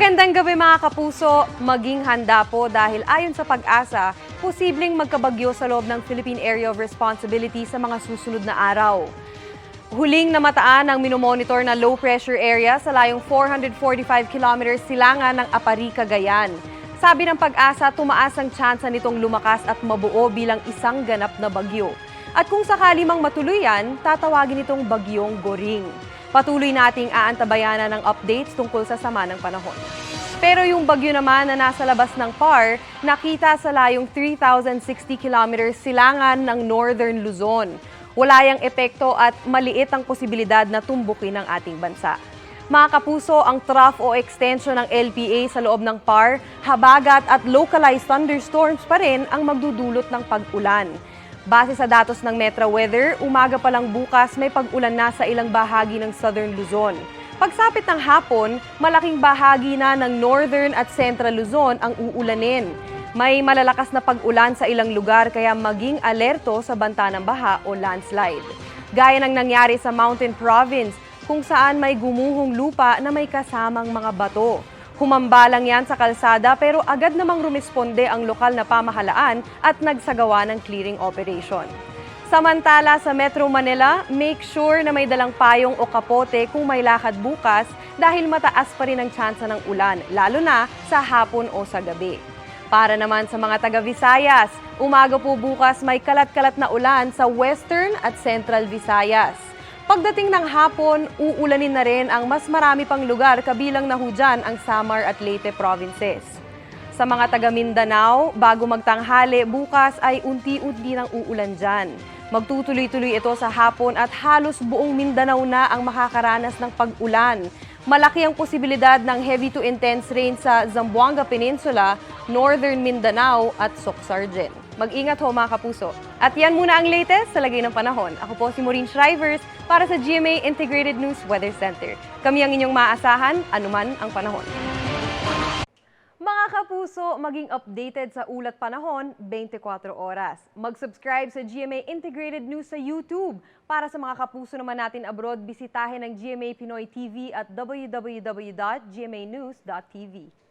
Magandang gabi mga kapuso, maging handa po dahil ayon sa Pag-asa, posibleng magkabagyo sa loob ng Philippine Area of Responsibility sa mga susunod na araw. Huling namataan ang minomonitor na low pressure area sa layong 445 kilometers silangan ng Apari, Cagayan. Sabi ng Pag-asa, tumaas ang tsansa nitong lumakas at mabuo bilang isang ganap na bagyo. At kung sakali mang matuloy yan, tatawagin itong bagyong Goring. Patuloy nating aantabayanan ng updates tungkol sa sama ng panahon. Pero yung bagyo naman na nasa labas ng PAR, nakita sa layong 3,060 kilometers silangan ng Northern Luzon. Wala yang epekto at maliit ang posibilidad na tumbukin ang ating bansa. Mga kapuso, ang trough o extension ng LPA sa loob ng PAR, habagat at localized thunderstorms pa rin ang magdudulot ng pag-ulan. Base sa datos ng Metra Weather, umaga pa lang bukas may pag-ulan na sa ilang bahagi ng Southern Luzon. Pagsapit ng hapon, malaking bahagi na ng Northern at Central Luzon ang uulanin. May malalakas na pag-ulan sa ilang lugar kaya maging alerto sa banta ng baha o landslide. Gaya ng nangyari sa Mountain Province kung saan may gumuhong lupa na may kasamang mga bato. Humambalang yan sa kalsada pero agad namang rumisponde ang lokal na pamahalaan at nagsagawa ng clearing operation. Samantala sa Metro Manila, make sure na may dalang payong o kapote kung may lakad bukas dahil mataas pa rin ang tsansa ng ulan, lalo na sa hapon o sa gabi. Para naman sa mga taga Visayas, umaga po bukas may kalat-kalat na ulan sa Western at Central Visayas. Pagdating ng hapon, uulanin na rin ang mas marami pang lugar kabilang na dyan ang Samar at Leyte provinces. Sa mga taga Mindanao, bago magtanghali, bukas ay unti-unti ng uulan dyan. Magtutuloy-tuloy ito sa hapon at halos buong Mindanao na ang makakaranas ng pag-ulan. Malaki ang posibilidad ng heavy to intense rain sa Zamboanga Peninsula, Northern Mindanao at Soc-Sargen. Mag-ingat ho mga kapuso. At yan muna ang latest sa lagay ng panahon. Ako po si Maureen Shrivers para sa GMA Integrated News Weather Center. Kami ang inyong maaasahan, anuman ang panahon. Mga kapuso, maging updated sa ulat panahon 24 oras. Mag-subscribe sa GMA Integrated News sa YouTube. Para sa mga kapuso naman natin abroad, bisitahin ang GMA Pinoy TV at www.gmanews.tv.